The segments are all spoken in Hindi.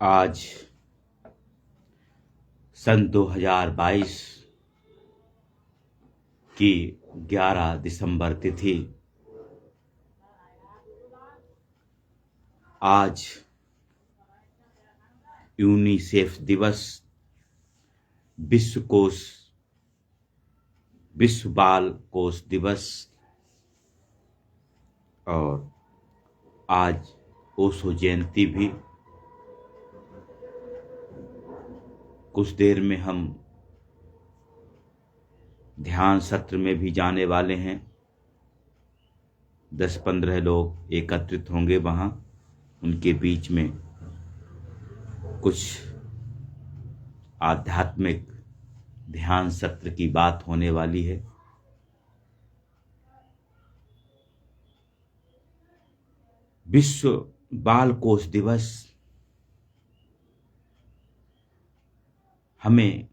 आज सन 2022 की 11 दिसंबर तिथि। आज यूनिसेफ दिवस, विश्व बाल कोष दिवस और आज ओशो जयंती भी। कुछ देर में हम ध्यान सत्र में भी जाने वाले हैं। 10-15 लोग एकत्रित होंगे वहाँ, उनके बीच में कुछ आध्यात्मिक ध्यान सत्र की बात होने वाली है। विश्व बाल कोष दिवस हमें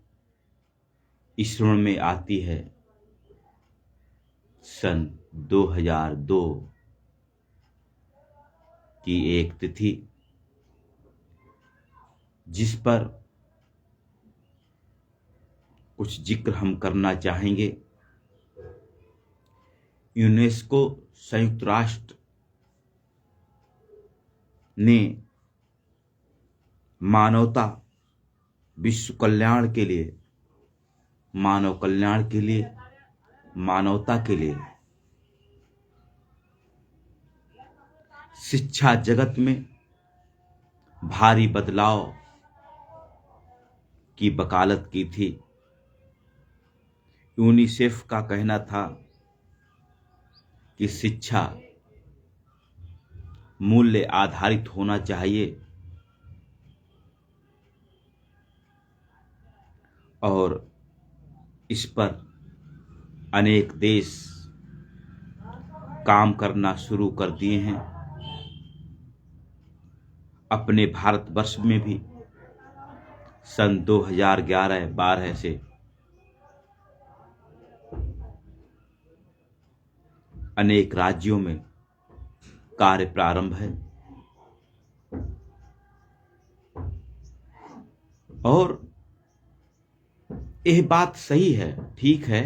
स्मरण में आती है सन 2002 की एक तिथि, जिस पर कुछ जिक्र हम करना चाहेंगे। यूनेस्को संयुक्त राष्ट्र ने मानवता विश्व कल्याण के लिए, मानव कल्याण के लिए, मानवता के लिए शिक्षा जगत में भारी बदलाव की वकालत की थी। यूनिसेफ का कहना था कि शिक्षा मूल्य आधारित होना चाहिए और इस पर अनेक देश काम करना शुरू कर दिए हैं। अपने भारतवर्ष में भी सन 2011-12 से अनेक राज्यों में कार्य प्रारंभ है और यह बात सही है, ठीक है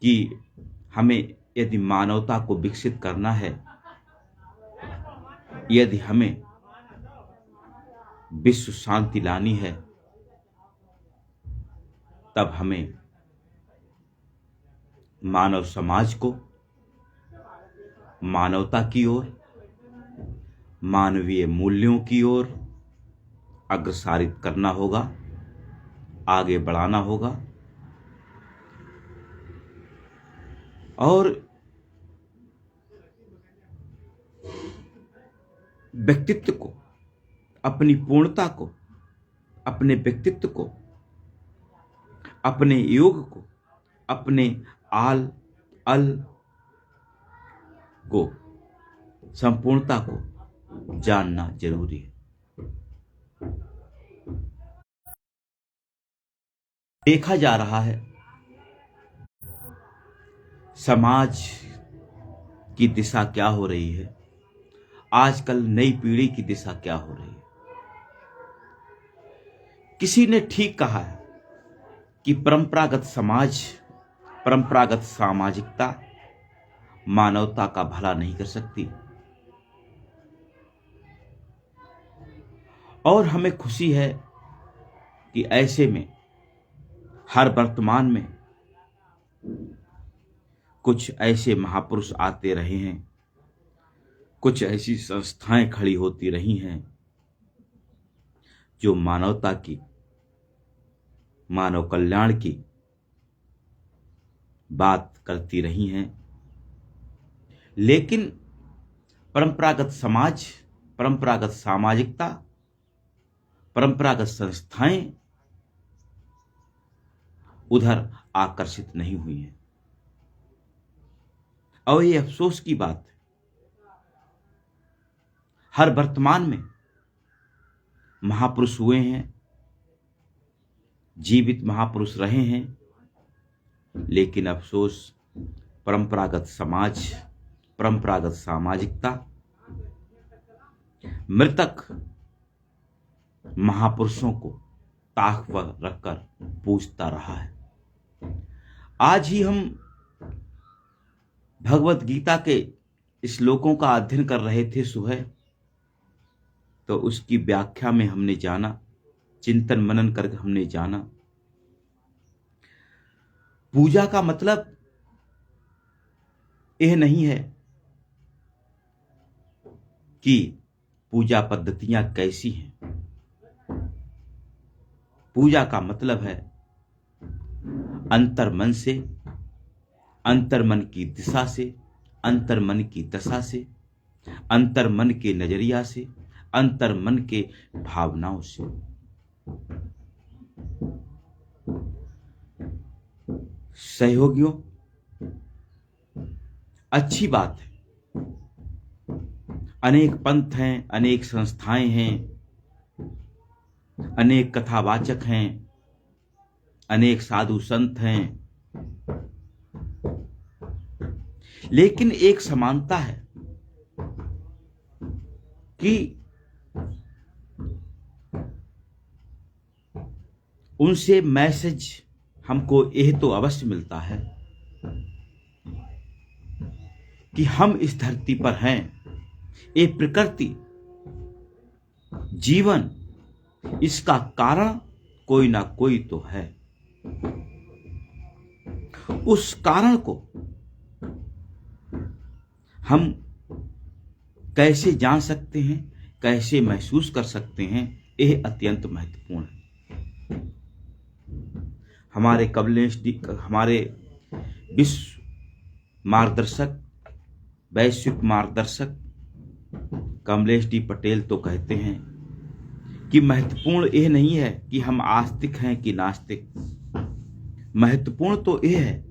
कि हमें यदि मानवता को विकसित करना है, यदि हमें विश्व शांति लानी है, तब हमें मानव समाज को मानवता की ओर, मानवीय मूल्यों की ओर अग्रसारित करना होगा, आगे बढ़ाना होगा और व्यक्तित्व को, अपनी पूर्णता को, अपने व्यक्तित्व को, अपने योग को, अपने आल अल को, संपूर्णता को जानना जरूरी है। देखा जा रहा है समाज की दिशा क्या हो रही है, आजकल नई पीढ़ी की दिशा क्या हो रही है। किसी ने ठीक कहा है कि परंपरागत समाज, परंपरागत सामाजिकता मानवता का भला नहीं कर सकती और हमें खुशी है कि ऐसे में हर वर्तमान में कुछ ऐसे महापुरुष आते रहे हैं, कुछ ऐसी संस्थाएं खड़ी होती रही हैं जो मानवता की, मानव कल्याण की बात करती रही हैं। लेकिन परंपरागत समाज, परंपरागत सामाजिकता, परंपरागत संस्थाएं उधर आकर्षित नहीं हुई हैं और ये अफसोस की बात है। हर वर्तमान में महापुरुष हुए हैं, जीवित महापुरुष रहे हैं, लेकिन अफसोस परंपरागत समाज, परंपरागत सामाजिकता मृतक महापुरुषों को ताक पर रखकर पूजता रहा है। आज ही हम भगवत गीता के श्लोकों का अध्ययन कर रहे थे सुबह, तो उसकी व्याख्या में हमने जाना, चिंतन मनन करके हमने जाना, पूजा का मतलब यह नहीं है कि पूजा पद्धतियां कैसी हैं। पूजा का मतलब है अंतर्मन से, अंतर्मन की दिशा से, अंतर्मन की दशा से, अंतर्मन के नजरिया से, अंतर्मन के भावनाओं से। सहयोगियों, अच्छी बात है, अनेक पंथ हैं, अनेक संस्थाएं हैं, अनेक कथावाचक हैं, अनेक साधु संत हैं, लेकिन एक समानता है कि उनसे मैसेज हमको यह तो अवश्य मिलता है कि हम इस धरती पर हैं, ये प्रकृति, जीवन, इसका कारण कोई ना कोई तो है। उस कारण को हम कैसे जान सकते हैं, कैसे महसूस कर सकते हैं, यह अत्यंत महत्वपूर्ण है। हमारे कमलेश डी, हमारे विश्व मार्गदर्शक, वैश्विक मार्गदर्शक कमलेश डी पटेल तो कहते हैं कि महत्वपूर्ण यह नहीं है कि हम आस्तिक हैं कि नास्तिक, महत्वपूर्ण तो यह है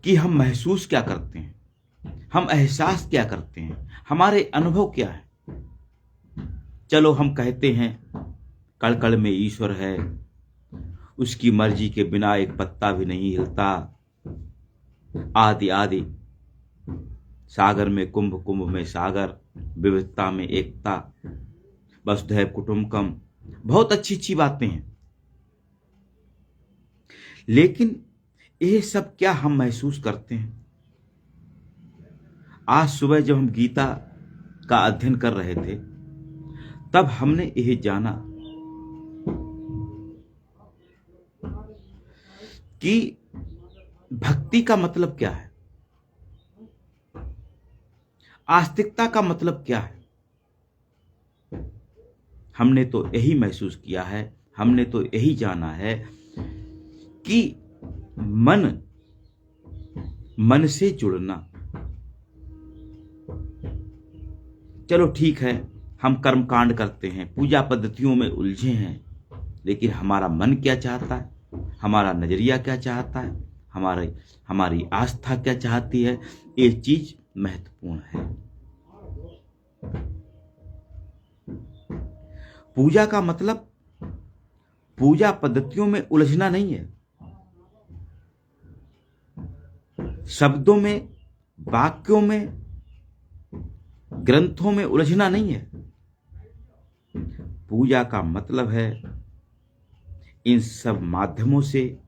कि हम महसूस क्या करते हैं, हम एहसास क्या करते हैं, हमारे अनुभव क्या है। चलो हम कहते हैं कण कण में ईश्वर है, उसकी मर्जी के बिना एक पत्ता भी नहीं हिलता, आदि आदि, सागर में कुंभ, कुंभ में सागर, विविधता में एकता, वसुधैव कुटुंबकम, बहुत अच्छी अच्छी बातें हैं। लेकिन यह सब क्या हम महसूस करते हैं? आज सुबह जब हम गीता का अध्ययन कर रहे थे, तब हमने यह जाना कि भक्ति का मतलब क्या है, आस्तिकता का मतलब क्या है। हमने तो यही महसूस किया है, हमने तो यही जाना है कि मन से जुड़ना। चलो ठीक है, हम कर्मकांड करते हैं, पूजा पद्धतियों में उलझे हैं, लेकिन हमारा मन क्या चाहता है, हमारा नजरिया क्या चाहता है, हमारी आस्था क्या चाहती है, ये चीज महत्वपूर्ण है। पूजा का मतलब पूजा पद्धतियों में उलझना नहीं है, शब्दों में, वाक्यों में, ग्रंथों में उलझना नहीं है। पूजा का मतलब है इन सब माध्यमों से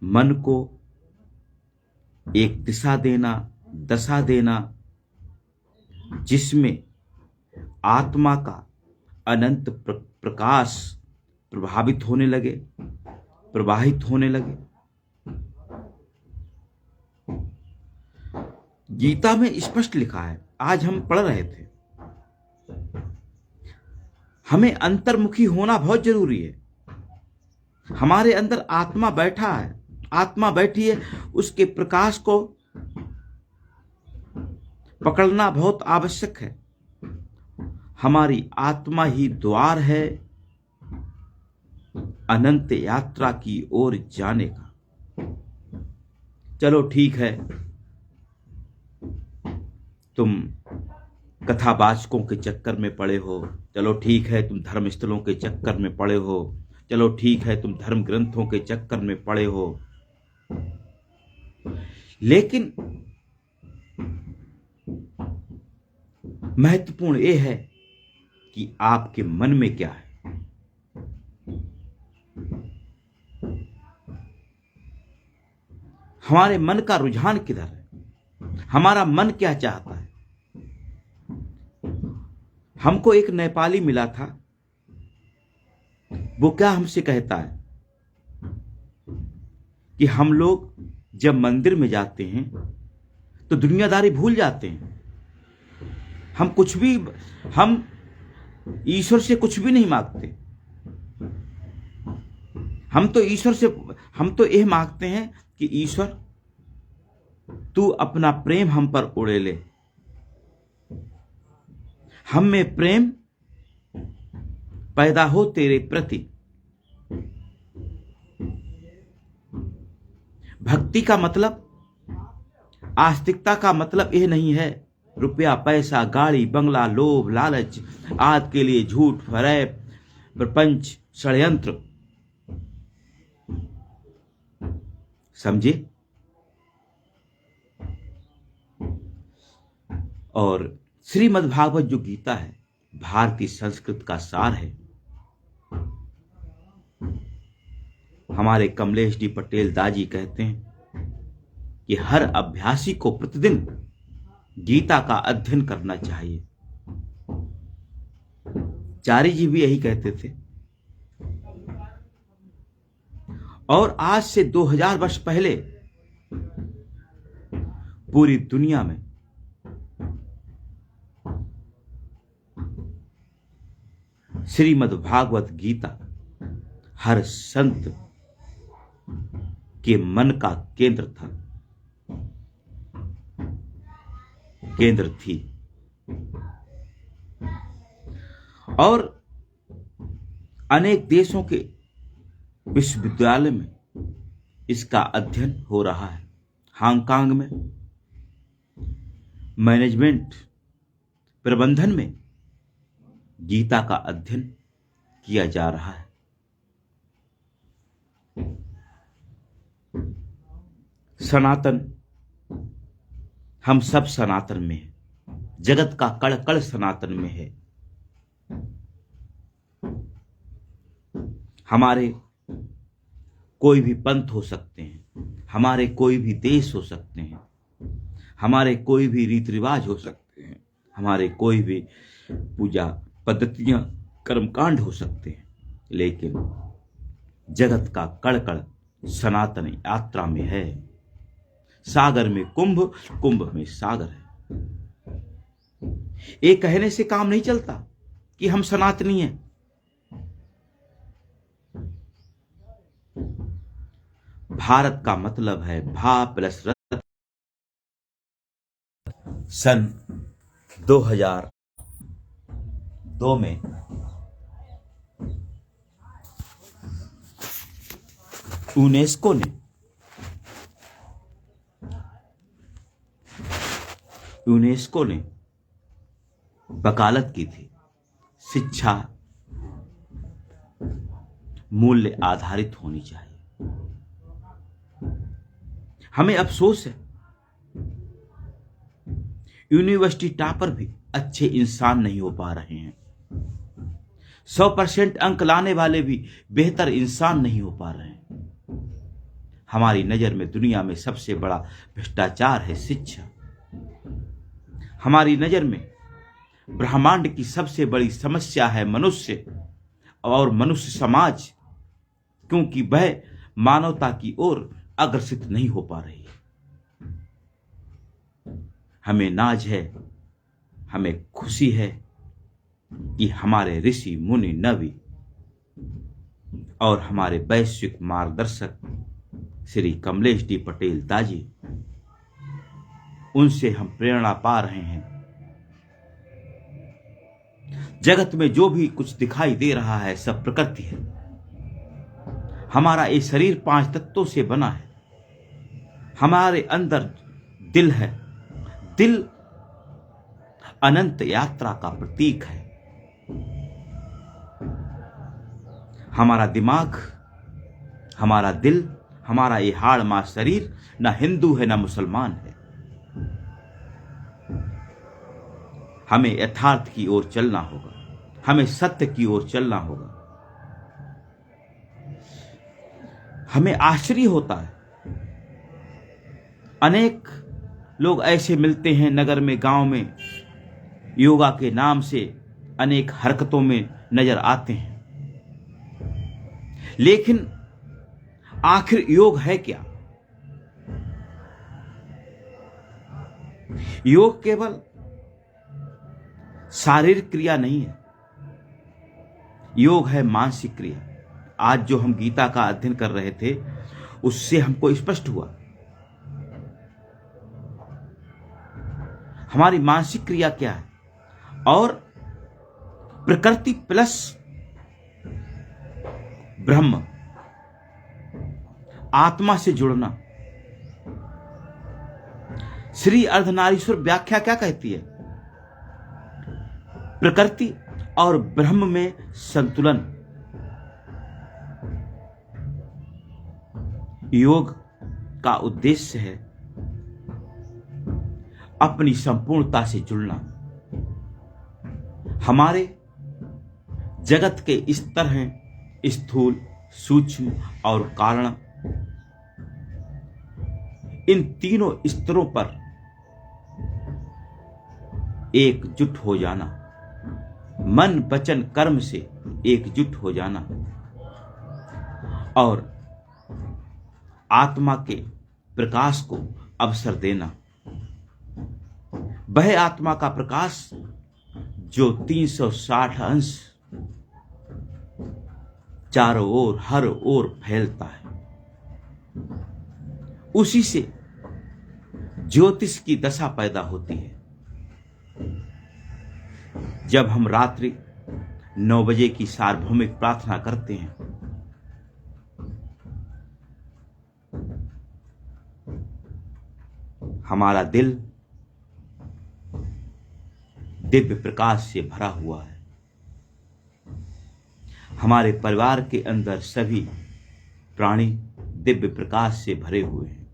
मन को एक दिशा देना, दशा देना, जिसमें आत्मा का अनंत प्रकाश प्रभावित होने लगे, प्रवाहित होने लगे। गीता में स्पष्ट लिखा है, आज हम पढ़ रहे थे, हमें अंतर्मुखी होना बहुत जरूरी है। हमारे अंदर आत्मा बैठा है, आत्मा बैठी है, उसके प्रकाश को पकड़ना बहुत आवश्यक है। हमारी आत्मा ही द्वार है अनंत यात्रा की ओर जाने का। चलो ठीक है, तुम कथावाचकों के चक्कर में पड़े हो, चलो ठीक है तुम धर्मस्थलों के चक्कर में पड़े हो, चलो ठीक है तुम धर्म ग्रंथों के चक्कर में पड़े हो, लेकिन महत्वपूर्ण यह है कि आपके मन में क्या है। हमारे मन का रुझान किधर है, हमारा मन क्या चाहता है। हमको एक नेपाली मिला था, वो क्या हमसे कहता है कि हम लोग जब मंदिर में जाते हैं तो दुनियादारी भूल जाते हैं। हम ईश्वर से कुछ भी नहीं मांगते। हम तो यह मांगते हैं कि ईश्वर तू अपना प्रेम हम पर उड़े ले, हम में प्रेम पैदा हो तेरे प्रति। भक्ति का मतलब, आस्तिकता का मतलब यह नहीं है रुपया पैसा गाड़ी बंगला लोभ लालच आदि के लिए झूठ फरेब प्रपंच षड्यंत्र। समझे? और श्रीमद् भागवत जो गीता है, भारतीय संस्कृत का सार है। हमारे कमलेश डी पटेल दाजी कहते हैं कि हर अभ्यासी को प्रतिदिन गीता का अध्ययन करना चाहिए। चारी जी भी यही कहते थे। और आज से 2000 वर्ष पहले पूरी दुनिया में श्रीमद् भागवत गीता हर संत के मन का केंद्र था, केंद्र थी। और अनेक देशों के विश्वविद्यालय में इसका अध्ययन हो रहा है। हांगकांग में मैनेजमेंट प्रबंधन में गीता का अध्ययन किया जा रहा है। सनातन, हम सब सनातन में हैं। जगत का कण कण सनातन में है। हमारे कोई भी पंथ हो सकते हैं, हमारे कोई भी देश हो सकते हैं, हमारे कोई भी रीति रिवाज हो सकते हैं, हमारे कोई भी पूजा पद्धतियां कर्मकांड हो सकते हैं, लेकिन जगत का कण कण सनातन यात्रा में है। सागर में कुंभ, कुंभ में सागर है। ये कहने से काम नहीं चलता कि हम सनातनी हैं। भारत का मतलब है भा प्लस रत। सन 2002 में यूनेस्को ने वकालत की थी, शिक्षा मूल्य आधारित होनी चाहिए। हमें अफसोस है यूनिवर्सिटी टॉपर भी अच्छे इंसान नहीं हो पा रहे हैं। 100% अंक लाने वाले भी बेहतर इंसान नहीं हो पा रहे हैं। हमारी नजर में दुनिया में सबसे बड़ा भ्रष्टाचार है शिक्षा। हमारी नजर में ब्रह्मांड की सबसे बड़ी समस्या है मनुष्य और मनुष्य समाज, क्योंकि वह मानवता की ओर अग्रसित नहीं हो पा रही है। हमें नाज है, हमें खुशी है कि हमारे ऋषि मुनि नबी और हमारे वैश्विक मार्गदर्शक श्री कमलेश डी पटेल दाजी, उनसे हम प्रेरणा पा रहे हैं। जगत में जो भी कुछ दिखाई दे रहा है सब प्रकृति है। हमारा ये शरीर 5 तत्वों से बना है। हमारे अंदर दिल है। दिल अनंत यात्रा का प्रतीक है। हमारा दिमाग, हमारा दिल, हमारा ये हाड़ मास शरीर न हिंदू है न मुसलमान है। हमें यथार्थ की ओर चलना होगा, हमें सत्य की ओर चलना होगा। हमें आश्चर्य होता है, अनेक लोग ऐसे मिलते हैं नगर में, गांव में, योगा के नाम से अनेक हरकतों में नजर आते हैं, लेकिन आखिर योग है क्या? योग केवल शारीरिक क्रिया नहीं है, योग है मानसिक क्रिया। आज जो हम गीता का अध्ययन कर रहे थे उससे हमको स्पष्ट हुआ, हमारी मानसिक क्रिया क्या है, और प्रकृति प्लस ब्रह्म, आत्मा से जुड़ना। श्री अर्धनारीश्वर व्याख्या क्या कहती है? प्रकृति और ब्रह्म में संतुलन। योग का उद्देश्य है अपनी संपूर्णता से जुड़ना। हमारे जगत के स्तर हैं स्थूल, सूक्ष्म और कारण। इन तीनों स्तरों पर एकजुट हो जाना, मन वचन कर्म से एकजुट हो जाना, और आत्मा के प्रकाश को अवसर देना। वह आत्मा का प्रकाश जो 360 अंश चारों ओर, हर ओर फैलता है, उसी से ज्योतिष की दशा पैदा होती है। जब हम रात्रि 9 बजे की सार्वभौमिक प्रार्थना करते हैं, हमारा दिल दिव्य प्रकाश से भरा हुआ है। हमारे परिवार के अंदर सभी प्राणी दिव्य प्रकाश से भरे हुए हैं।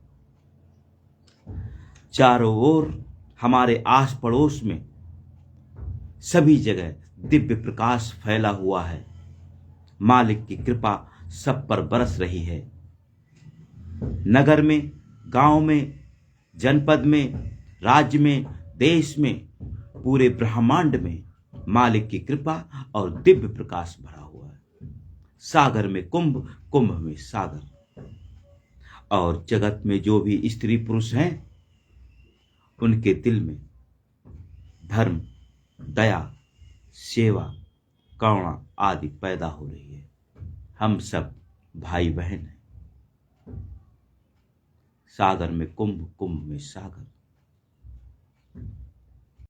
चारों ओर हमारे आस पड़ोस में सभी जगह दिव्य प्रकाश फैला हुआ है। मालिक की कृपा सब पर बरस रही है। नगर में, गांव में, जनपद में, राज्य में, देश में, पूरे ब्रह्मांड में मालिक की कृपा और दिव्य प्रकाश भरा हुआ है। सागर में कुंभ, कुंभ में सागर। और जगत में जो भी स्त्री पुरुष हैं, उनके दिल में धर्म, दया, सेवा, करुणा आदि पैदा हो रही है। हम सब भाई बहन हैं। सागर में कुंभ, कुंभ में सागर।